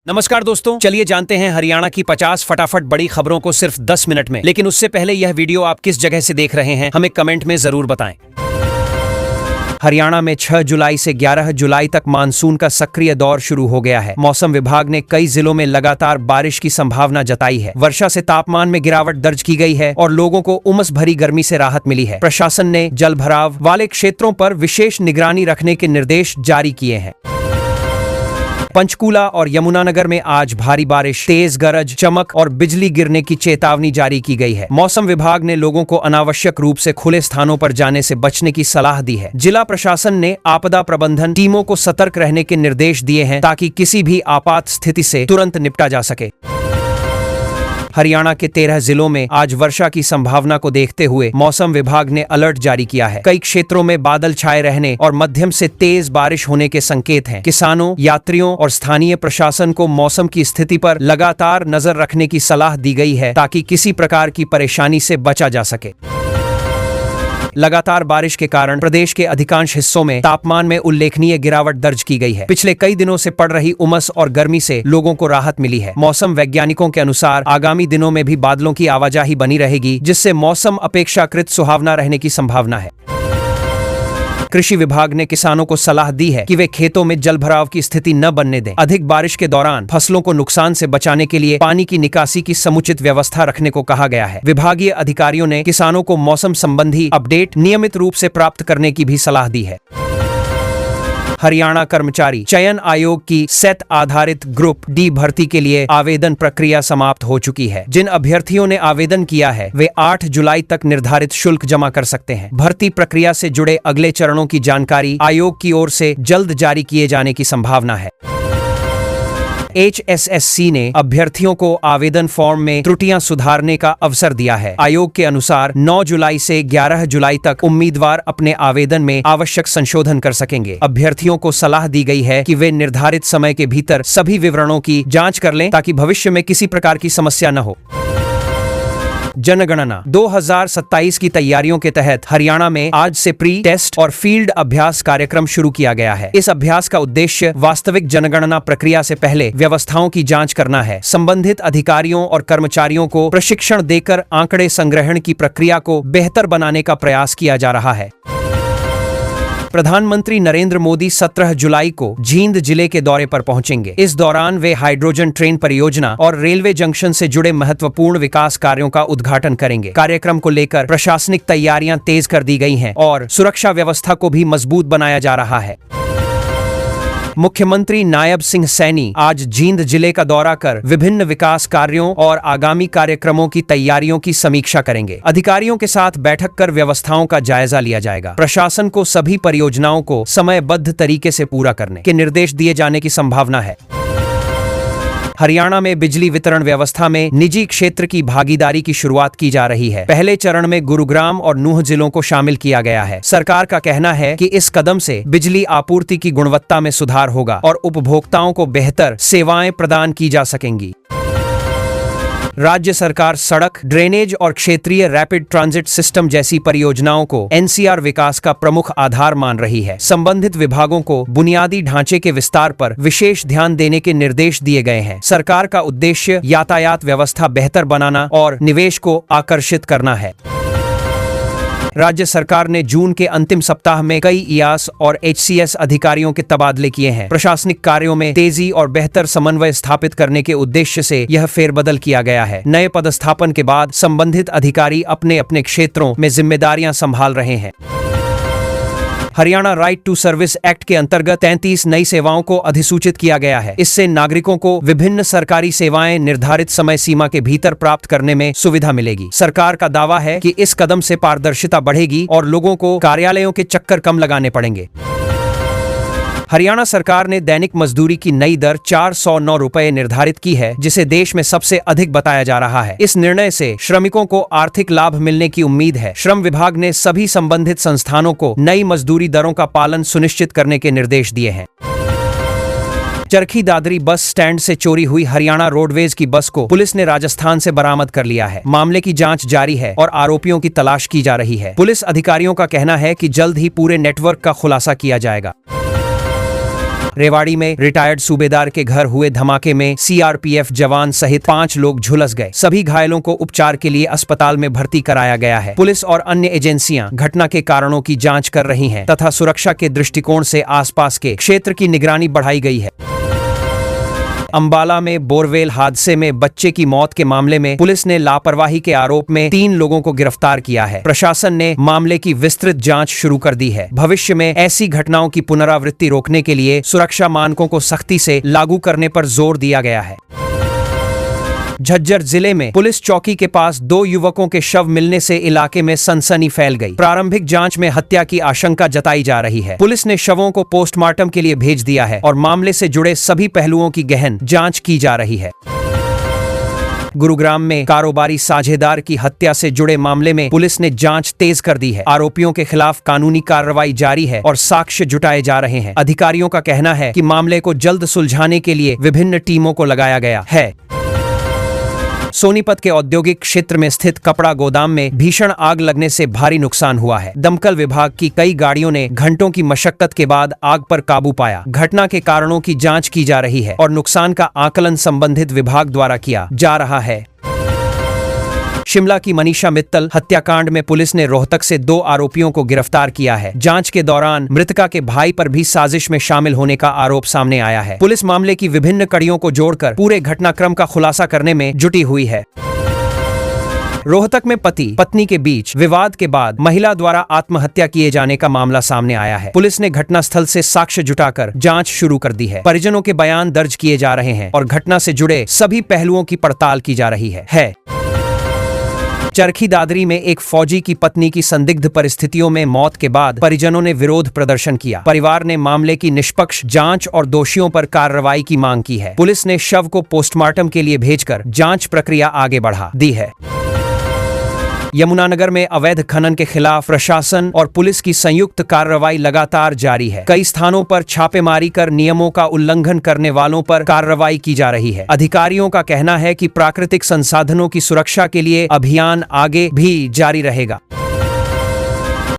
नमस्कार दोस्तों, चलिए जानते हैं हरियाणा की 50 फटाफट बड़ी खबरों को सिर्फ 10 मिनट में। लेकिन उससे पहले यह वीडियो आप किस जगह से देख रहे हैं हमें कमेंट में जरूर बताएं। हरियाणा में 6 जुलाई से 11 जुलाई तक मानसून का सक्रिय दौर शुरू हो गया है। मौसम विभाग ने कई जिलों में लगातार बारिश की संभावना जताई है। वर्षा से तापमान में गिरावट दर्ज की गई है और लोगों को उमस भरी गर्मी से राहत मिली है। प्रशासन ने जल भराव वाले क्षेत्रों पर विशेष निगरानी रखने के निर्देश जारी किए हैं। पंचकूला और यमुनानगर में आज भारी बारिश, तेज गरज, चमक और बिजली गिरने की चेतावनी जारी की गई है। मौसम विभाग ने लोगों को अनावश्यक रूप से खुले स्थानों पर जाने से बचने की सलाह दी है। जिला प्रशासन ने आपदा प्रबंधन टीमों को सतर्क रहने के निर्देश दिए हैं ताकि किसी भी आपात स्थिति से तुरंत निपटा जा सके। हरियाणा के 13 जिलों में आज वर्षा की संभावना को देखते हुए मौसम विभाग ने अलर्ट जारी किया है। कई क्षेत्रों में बादल छाए रहने और मध्यम से तेज बारिश होने के संकेत हैं। किसानों, यात्रियों और स्थानीय प्रशासन को मौसम की स्थिति पर लगातार नजर रखने की सलाह दी गई है ताकि किसी प्रकार की परेशानी से बचा जा सके। लगातार बारिश के कारण प्रदेश के अधिकांश हिस्सों में तापमान में उल्लेखनीय गिरावट दर्ज की गई है। पिछले कई दिनों से पड़ रही उमस और गर्मी से लोगों को राहत मिली है। मौसम वैज्ञानिकों के अनुसार आगामी दिनों में भी बादलों की आवाजाही बनी रहेगी, जिससे मौसम अपेक्षाकृत सुहावना रहने की संभावना है। कृषि विभाग ने किसानों को सलाह दी है कि वे खेतों में जलभराव की स्थिति न बनने दें। अधिक बारिश के दौरान फसलों को नुकसान से बचाने के लिए पानी की निकासी की समुचित व्यवस्था रखने को कहा गया है। विभागीय अधिकारियों ने किसानों को मौसम संबंधी अपडेट नियमित रूप से प्राप्त करने की भी सलाह दी है। हरियाणा कर्मचारी चयन आयोग की सेट आधारित ग्रुप डी भर्ती के लिए आवेदन प्रक्रिया समाप्त हो चुकी है। जिन अभ्यर्थियों ने आवेदन किया है वे 8 जुलाई तक निर्धारित शुल्क जमा कर सकते हैं। भर्ती प्रक्रिया से जुड़े अगले चरणों की जानकारी आयोग की ओर से जल्द जारी किए जाने की संभावना है। HSSC ने अभ्यर्थियों को आवेदन फॉर्म में त्रुटियां सुधारने का अवसर दिया है। आयोग के अनुसार 9 जुलाई से 11 जुलाई तक उम्मीदवार अपने आवेदन में आवश्यक संशोधन कर सकेंगे। अभ्यर्थियों को सलाह दी गई है कि वे निर्धारित समय के भीतर सभी विवरणों की जांच कर लें ताकि भविष्य में किसी प्रकार की समस्या न हो। जनगणना 2027 की तैयारियों के तहत हरियाणा में आज से प्री टेस्ट और फील्ड अभ्यास कार्यक्रम शुरू किया गया है। इस अभ्यास का उद्देश्य वास्तविक जनगणना प्रक्रिया से पहले व्यवस्थाओं की जांच करना है। संबंधित अधिकारियों और कर्मचारियों को प्रशिक्षण देकर आंकड़े संग्रहण की प्रक्रिया को बेहतर बनाने का प्रयास किया जा रहा है। प्रधानमंत्री नरेंद्र मोदी 17 जुलाई को जींद जिले के दौरे पर पहुंचेंगे। इस दौरान वे हाइड्रोजन ट्रेन परियोजना और रेलवे जंक्शन से जुड़े महत्वपूर्ण विकास कार्यों का उद्घाटन करेंगे। कार्यक्रम को लेकर प्रशासनिक तैयारियां तेज कर दी गई हैं और सुरक्षा व्यवस्था को भी मजबूत बनाया जा रहा है। मुख्यमंत्री नायब सिंह सैनी आज जींद जिले का दौरा कर विभिन्न विकास कार्यों और आगामी कार्यक्रमों की तैयारियों की समीक्षा करेंगे। अधिकारियों के साथ बैठक कर व्यवस्थाओं का जायजा लिया जाएगा। प्रशासन को सभी परियोजनाओं को समयबद्ध तरीके से पूरा करने के निर्देश दिए जाने की संभावना है। हरियाणा में बिजली वितरण व्यवस्था में निजी क्षेत्र की भागीदारी की शुरुआत की जा रही है। पहले चरण में गुरुग्राम और नूंह जिलों को शामिल किया गया है। सरकार का कहना है कि इस कदम से बिजली आपूर्ति की गुणवत्ता में सुधार होगा और उपभोक्ताओं को बेहतर सेवाएं प्रदान की जा सकेंगी। राज्य सरकार सड़क, ड्रेनेज और क्षेत्रीय रैपिड ट्रांजिट सिस्टम जैसी परियोजनाओं को NCR विकास का प्रमुख आधार मान रही है। संबंधित विभागों को बुनियादी ढांचे के विस्तार पर विशेष ध्यान देने के निर्देश दिए गए हैं। सरकार का उद्देश्य यातायात व्यवस्था बेहतर बनाना और निवेश को आकर्षित करना है। राज्य सरकार ने जून के अंतिम सप्ताह में कई IAS और HCS अधिकारियों के तबादले किए हैं। प्रशासनिक कार्यों में तेजी और बेहतर समन्वय स्थापित करने के उद्देश्य से यह फेरबदल किया गया है। नए पदस्थापन के बाद संबंधित अधिकारी अपने अपने क्षेत्रों में जिम्मेदारियां संभाल रहे हैं। Haryana right to service act के अंतर्गत 33 नई सेवाओं को अधिसूचित किया गया है। इससे नागरिकों को विभिन्न सरकारी सेवाएं निर्धारित समय सीमा के भीतर प्राप्त करने में सुविधा मिलेगी। सरकार का दावा है कि इस कदम से पारदर्शिता बढ़ेगी और लोगों को कार्यालयों के चक्कर कम लगाने पड़ेंगे। हरियाणा सरकार ने दैनिक मजदूरी की नई दर 409 रुपए निर्धारित की है, जिसे देश में सबसे अधिक बताया जा रहा है। इस निर्णय से श्रमिकों को आर्थिक लाभ मिलने की उम्मीद है। श्रम विभाग ने सभी संबंधित संस्थानों को नई मजदूरी दरों का पालन सुनिश्चित करने के निर्देश दिए हैं। चरखी दादरी बस स्टैंड से चोरी हुई हरियाणा रोडवेज की बस को पुलिस ने राजस्थान से बरामद कर लिया है। मामले की जांच जारी है और आरोपियों की तलाश की जा रही है। पुलिस अधिकारियों का कहना है कि जल्द ही पूरे नेटवर्क का खुलासा किया जाएगा। रेवाड़ी में रिटायर्ड सूबेदार के घर हुए धमाके में सीआरपीएफ जवान सहित 5 लोग झुलस गए। सभी घायलों को उपचार के लिए अस्पताल में भर्ती कराया गया है। पुलिस और अन्य एजेंसियां घटना के कारणों की जांच कर रही हैं तथा सुरक्षा के दृष्टिकोण से आसपास के क्षेत्र की निगरानी बढ़ाई गई है। अंबाला में बोरवेल हादसे में बच्चे की मौत के मामले में पुलिस ने लापरवाही के आरोप में 3 लोगों को गिरफ्तार किया है। प्रशासन ने मामले की विस्तृत जांच शुरू कर दी है। भविष्य में ऐसी घटनाओं की पुनरावृत्ति रोकने के लिए सुरक्षा मानकों को सख्ती से लागू करने पर जोर दिया गया है। झज्जर जिले में पुलिस चौकी के पास 2 युवकों के शव मिलने से इलाके में सनसनी फैल गई। प्रारंभिक जांच में हत्या की आशंका जताई जा रही है। पुलिस ने शवों को पोस्टमार्टम के लिए भेज दिया है और मामले से जुड़े सभी पहलुओं की गहन जांच की जा रही है। गुरुग्राम में कारोबारी साझेदार की हत्या से जुड़े मामले में पुलिस ने जांच तेज कर दी है। आरोपियों के खिलाफ कानूनी कार्रवाई जारी है और साक्ष्य जुटाए जा रहे हैं। अधिकारियों का कहना है कि मामले को जल्द सुलझाने के लिए विभिन्न टीमों को लगाया गया है। सोनीपत के औद्योगिक क्षेत्र में स्थित कपड़ा गोदाम में भीषण आग लगने से भारी नुकसान हुआ है। दमकल विभाग की कई गाड़ियों ने घंटों की मशक्कत के बाद आग पर काबू पाया। घटना के कारणों की जांच की जा रही है और नुकसान का आकलन संबंधित विभाग द्वारा किया जा रहा है। शिमला की मनीषा मित्तल हत्याकांड में पुलिस ने रोहतक से 2 आरोपियों को गिरफ्तार किया है। जांच के दौरान मृतका के भाई पर भी साजिश में शामिल होने का आरोप सामने आया है। पुलिस मामले की विभिन्न कड़ियों को जोड़कर पूरे घटनाक्रम का खुलासा करने में जुटी हुई है। रोहतक में पति पत्नी के बीच विवाद के बाद महिला द्वारा आत्महत्या किए जाने का मामला सामने आया है। पुलिस ने घटनास्थल से साक्ष्य जुटाकर जांच शुरू कर दी है। परिजनों के बयान दर्ज किए जा रहे हैं और घटना से जुड़े सभी पहलुओं की पड़ताल की जा रही है। चरखी दादरी में एक फौजी की पत्नी की संदिग्ध परिस्थितियों में मौत के बाद परिजनों ने विरोध प्रदर्शन किया। परिवार ने मामले की निष्पक्ष जांच और दोषियों पर कार्रवाई की मांग की है। पुलिस ने शव को पोस्टमार्टम के लिए भेजकर जांच प्रक्रिया आगे बढ़ा दी है। यमुनानगर में अवैध खनन के खिलाफ प्रशासन और पुलिस की संयुक्त कार्रवाई लगातार जारी है। कई स्थानों पर छापेमारी कर नियमों का उल्लंघन करने वालों पर कार्रवाई की जा रही है। अधिकारियों का कहना है कि प्राकृतिक संसाधनों की सुरक्षा के लिए अभियान आगे भी जारी रहेगा।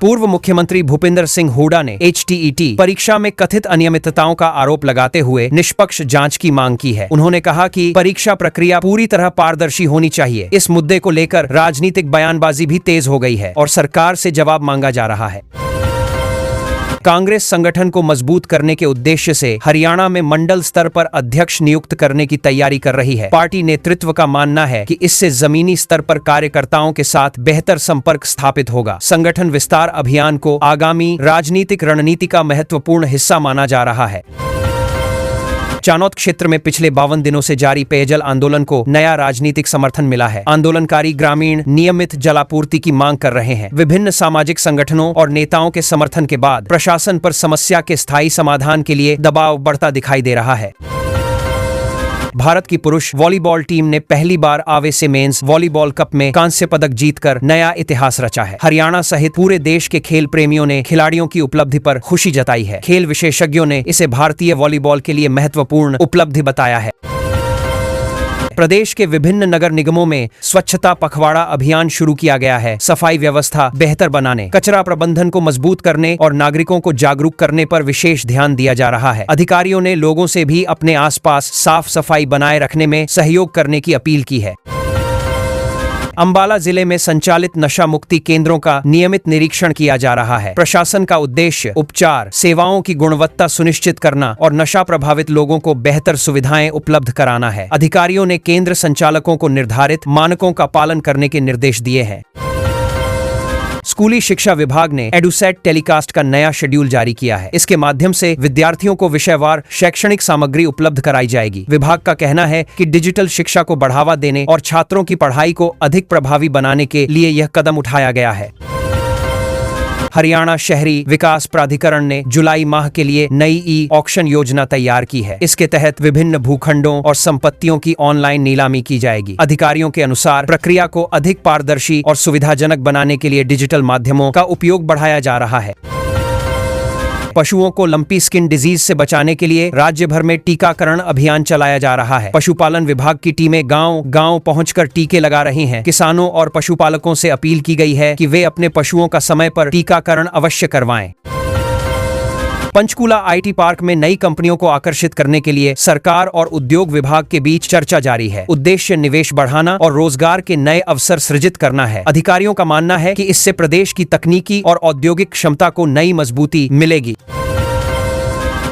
पूर्व मुख्यमंत्री भूपेंद्र सिंह हुड्डा ने HTET परीक्षा में कथित अनियमितताओं का आरोप लगाते हुए निष्पक्ष जांच की मांग की है। उन्होंने कहा कि परीक्षा प्रक्रिया पूरी तरह पारदर्शी होनी चाहिए। इस मुद्दे को लेकर राजनीतिक बयानबाजी भी तेज हो गई है और सरकार से जवाब मांगा जा रहा है। कांग्रेस संगठन को मजबूत करने के उद्देश्य से हरियाणा में मंडल स्तर पर अध्यक्ष नियुक्त करने की तैयारी कर रही है। पार्टी नेतृत्व का मानना है कि इससे जमीनी स्तर पर कार्यकर्ताओं के साथ बेहतर संपर्क स्थापित होगा। संगठन विस्तार अभियान को आगामी राजनीतिक रणनीति का महत्वपूर्ण हिस्सा माना जा रहा है। चानौत क्षेत्र में पिछले 52 दिनों से जारी पेयजल आंदोलन को नया राजनीतिक समर्थन मिला है। आंदोलनकारी ग्रामीण नियमित जलापूर्ति की मांग कर रहे हैं। विभिन्न सामाजिक संगठनों और नेताओं के समर्थन के बाद प्रशासन पर समस्या के स्थायी समाधान के लिए दबाव बढ़ता दिखाई दे रहा है। भारत की पुरुष वॉलीबॉल टीम ने पहली बार आवेसे मेंस वॉलीबॉल कप में कांस्य पदक जीतकर नया इतिहास रचा है। हरियाणा सहित पूरे देश के खेल प्रेमियों ने खिलाड़ियों की उपलब्धि पर खुशी जताई है। खेल विशेषज्ञों ने इसे भारतीय वॉलीबॉल के लिए महत्वपूर्ण उपलब्धि बताया है। प्रदेश के विभिन्न नगर निगमों में स्वच्छता पखवाड़ा अभियान शुरू किया गया है। सफाई व्यवस्था बेहतर बनाने, कचरा प्रबंधन को मजबूत करने और नागरिकों को जागरूक करने पर विशेष ध्यान दिया जा रहा है। अधिकारियों ने लोगों से भी अपने आसपास साफ सफाई बनाए रखने में सहयोग करने की अपील की है। अंबाला जिले में संचालित नशा मुक्ति केंद्रों का नियमित निरीक्षण किया जा रहा है। प्रशासन का उद्देश्य उपचार, सेवाओं की गुणवत्ता सुनिश्चित करना और नशा प्रभावित लोगों को बेहतर सुविधाएं उपलब्ध कराना है। अधिकारियों ने केंद्र संचालकों को निर्धारित मानकों का पालन करने के निर्देश दिए हैं। स्कूली शिक्षा विभाग ने एडुसेट टेलीकास्ट का नया शेड्यूल जारी किया है। इसके माध्यम से विद्यार्थियों को विषयवार शैक्षणिक सामग्री उपलब्ध कराई जाएगी। विभाग का कहना है कि डिजिटल शिक्षा को बढ़ावा देने और छात्रों की पढ़ाई को अधिक प्रभावी बनाने के लिए यह कदम उठाया गया है। हरियाणा शहरी विकास प्राधिकरण ने जुलाई माह के लिए नई ई-ऑक्शन योजना तैयार की है। इसके तहत विभिन्न भूखंडों और संपत्तियों की ऑनलाइन नीलामी की जाएगी। अधिकारियों के अनुसार प्रक्रिया को अधिक पारदर्शी और सुविधाजनक बनाने के लिए डिजिटल माध्यमों का उपयोग बढ़ाया जा रहा है। पशुओं को लंपी स्किन डिजीज से बचाने के लिए राज्य भर में टीकाकरण अभियान चलाया जा रहा है। पशुपालन विभाग की टीमें गांव-गांव पहुंचकर टीके लगा रही हैं। किसानों और पशुपालकों से अपील की गई है कि वे अपने पशुओं का समय पर टीकाकरण अवश्य करवाएं। पंचकूला आईटी पार्क में नई कंपनियों को आकर्षित करने के लिए सरकार और उद्योग विभाग के बीच चर्चा जारी है। उद्देश्य निवेश बढ़ाना और रोजगार के नए अवसर सृजित करना है। अधिकारियों का मानना है कि इससे प्रदेश की तकनीकी और औद्योगिक क्षमता को नई मजबूती मिलेगी।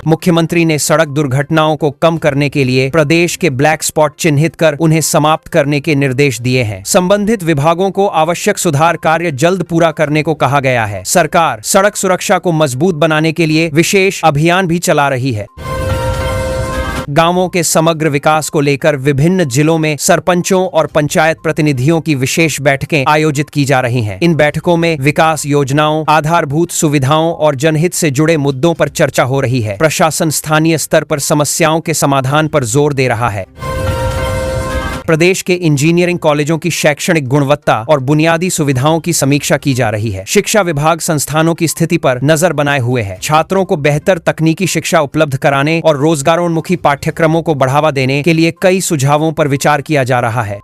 मुख्यमंत्री ने सड़क दुर्घटनाओं को कम करने के लिए प्रदेश के ब्लैक स्पॉट चिन्हित कर उन्हें समाप्त करने के निर्देश दिए हैं। संबंधित विभागों को आवश्यक सुधार कार्य जल्द पूरा करने को कहा गया है। सरकार सड़क सुरक्षा को मजबूत बनाने के लिए विशेष अभियान भी चला रही है। गांवों के समग्र विकास को लेकर विभिन्न जिलों में सरपंचों और पंचायत प्रतिनिधियों की विशेष बैठकें आयोजित की जा रही हैं। इन बैठकों में विकास योजनाओं, आधारभूत सुविधाओं और जनहित से जुड़े मुद्दों पर चर्चा हो रही है। प्रशासन स्थानीय स्तर पर समस्याओं के समाधान पर जोर दे रहा है। प्रदेश के इंजीनियरिंग कॉलेजों की शैक्षणिक गुणवत्ता और बुनियादी सुविधाओं की समीक्षा की जा रही है। शिक्षा विभाग संस्थानों की स्थिति पर नजर बनाए हुए है। छात्रों को बेहतर तकनीकी शिक्षा उपलब्ध कराने और रोजगारोन्मुखी पाठ्यक्रमों को बढ़ावा देने के लिए कई सुझावों पर विचार किया जा रहा है।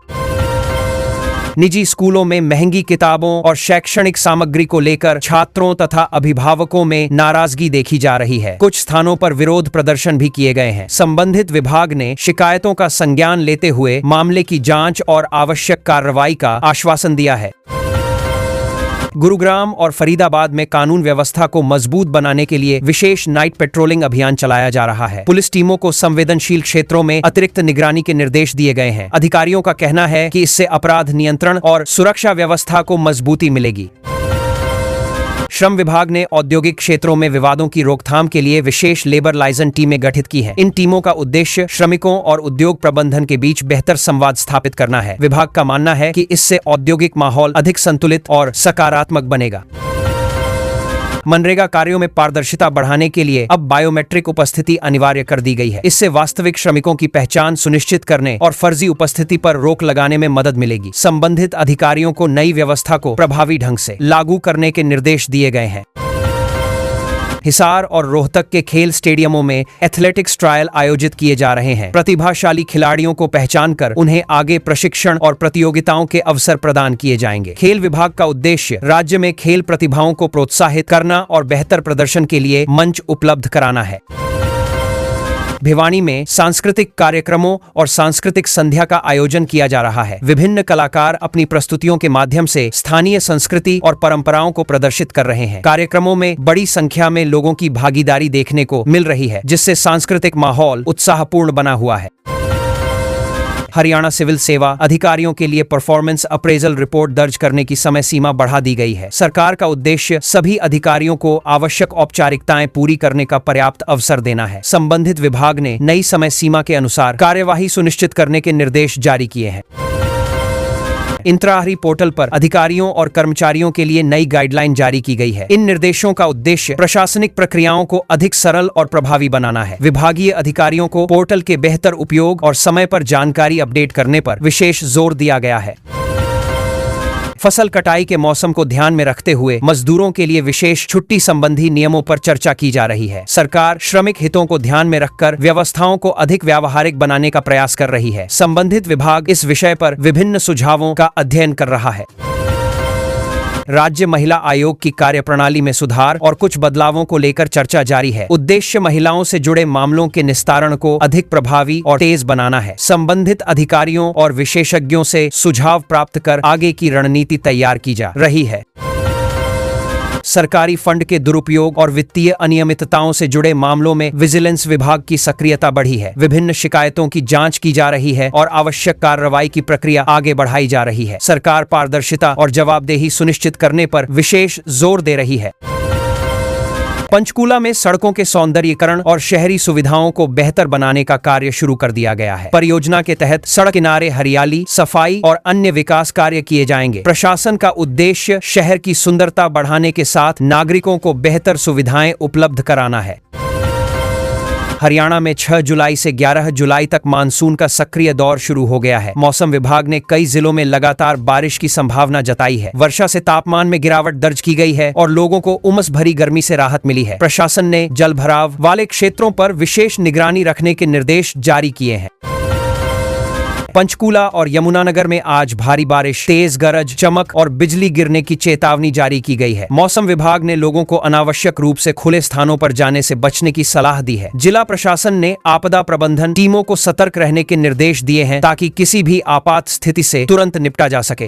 निजी स्कूलों में महंगी किताबों और शैक्षणिक सामग्री को लेकर छात्रों तथा अभिभावकों में नाराजगी देखी जा रही है। कुछ स्थानों पर विरोध प्रदर्शन भी किए गए हैं। संबंधित विभाग ने शिकायतों का संज्ञान लेते हुए मामले की जांच और आवश्यक कार्रवाई का आश्वासन दिया है। गुरुग्राम और फरीदाबाद में कानून व्यवस्था को मजबूत बनाने के लिए विशेष नाइट पेट्रोलिंग अभियान चलाया जा रहा है। पुलिस टीमों को संवेदनशील क्षेत्रों में अतिरिक्त निगरानी के निर्देश दिए गए हैं। अधिकारियों का कहना है कि इससे अपराध नियंत्रण और सुरक्षा व्यवस्था को मजबूती मिलेगी। श्रम विभाग ने औद्योगिक क्षेत्रों में विवादों की रोकथाम के लिए विशेष लेबर लाइजन टीमें गठित की हैं। इन टीमों का उद्देश्य श्रमिकों और उद्योग प्रबंधन के बीच बेहतर संवाद स्थापित करना है। विभाग का मानना है कि इससे औद्योगिक माहौल अधिक संतुलित और सकारात्मक बनेगा। मनरेगा कार्यों में पारदर्शिता बढ़ाने के लिए अब बायोमेट्रिक उपस्थिति अनिवार्य कर दी गई है। इससे वास्तविक श्रमिकों की पहचान सुनिश्चित करने और फर्जी उपस्थिति पर रोक लगाने में मदद मिलेगी। संबंधित अधिकारियों को नई व्यवस्था को प्रभावी ढंग से लागू करने के निर्देश दिए गए हैं। हिसार और रोहतक के खेल स्टेडियमों में एथलेटिक्स ट्रायल आयोजित किए जा रहे हैं। प्रतिभाशाली खिलाड़ियों को पहचानकर उन्हें आगे प्रशिक्षण और प्रतियोगिताओं के अवसर प्रदान किए जाएंगे। खेल विभाग का उद्देश्य राज्य में खेल प्रतिभाओं को प्रोत्साहित करना और बेहतर प्रदर्शन के लिए मंच उपलब्ध कराना है। भिवानी में सांस्कृतिक कार्यक्रमों और सांस्कृतिक संध्या का आयोजन किया जा रहा है। विभिन्न कलाकार अपनी प्रस्तुतियों के माध्यम से स्थानीय संस्कृति और परंपराओं को प्रदर्शित कर रहे हैं। कार्यक्रमों में बड़ी संख्या में लोगों की भागीदारी देखने को मिल रही है, जिससे सांस्कृतिक माहौल उत्साहपूर्ण बना हुआ है। हरियाणा सिविल सेवा अधिकारियों के लिए परफॉर्मेंस अप्रेजल रिपोर्ट दर्ज करने की समय सीमा बढ़ा दी गई है। सरकार का उद्देश्य सभी अधिकारियों को आवश्यक औपचारिकताएं पूरी करने का पर्याप्त अवसर देना है। संबंधित विभाग ने नई समय सीमा के अनुसार कार्यवाही सुनिश्चित करने के निर्देश जारी किए हैं। इंत्राहरी पोर्टल पर अधिकारियों और कर्मचारियों के लिए नई गाइडलाइन जारी की गई है। इन निर्देशों का उद्देश्य प्रशासनिक प्रक्रियाओं को अधिक सरल और प्रभावी बनाना है। विभागीय अधिकारियों को पोर्टल के बेहतर उपयोग और समय पर जानकारी अपडेट करने पर विशेष जोर दिया गया है। फसल कटाई के मौसम को ध्यान में रखते हुए मजदूरों के लिए विशेष छुट्टी संबंधी नियमों पर चर्चा की जा रही है। सरकार श्रमिक हितों को ध्यान में रखकर व्यवस्थाओं को अधिक व्यावहारिक बनाने का प्रयास कर रही है। संबंधित विभाग इस विषय पर विभिन्न सुझावों का अध्ययन कर रहा है। राज्य महिला आयोग की कार्यप्रणाली में सुधार और कुछ बदलावों को लेकर चर्चा जारी है। उद्देश्य महिलाओं से जुड़े मामलों के निस्तारण को अधिक प्रभावी और तेज बनाना है। संबंधित अधिकारियों और विशेषज्ञों से सुझाव प्राप्त कर आगे की रणनीति तैयार की जा रही है। सरकारी फंड के दुरुपयोग और वित्तीय अनियमितताओं से जुड़े मामलों में विजिलेंस विभाग की सक्रियता बढ़ी है। विभिन्न शिकायतों की जांच की जा रही है और आवश्यक कार्रवाई की प्रक्रिया आगे बढ़ाई जा रही है। सरकार पारदर्शिता और जवाबदेही सुनिश्चित करने पर विशेष जोर दे रही है। पंचकूला में सड़कों के सौंदर्यीकरण और शहरी सुविधाओं को बेहतर बनाने का कार्य शुरू कर दिया गया है। परियोजना के तहत सड़क किनारे हरियाली, सफाई और अन्य विकास कार्य किए जाएंगे। प्रशासन का उद्देश्य शहर की सुंदरता बढ़ाने के साथ नागरिकों को बेहतर सुविधाएं उपलब्ध कराना है। हरियाणा में 6 जुलाई से 11 जुलाई तक मानसून का सक्रिय दौर शुरू हो गया है। मौसम विभाग ने कई जिलों में लगातार बारिश की संभावना जताई है। वर्षा से तापमान में गिरावट दर्ज की गई है और लोगों को उमस भरी गर्मी से राहत मिली है। प्रशासन ने जल भराव वाले क्षेत्रों पर विशेष निगरानी रखने के निर्देश जारी किए हैं। पंचकूला और यमुनानगर में आज भारी बारिश, तेज गरज, चमक और बिजली गिरने की चेतावनी जारी की गई है। मौसम विभाग ने लोगों को अनावश्यक रूप से खुले स्थानों पर जाने से बचने की सलाह दी है। जिला प्रशासन ने आपदा प्रबंधन टीमों को सतर्क रहने के निर्देश दिए हैं ताकि किसी भी आपात स्थिति से तुरंत निपटा जा सके।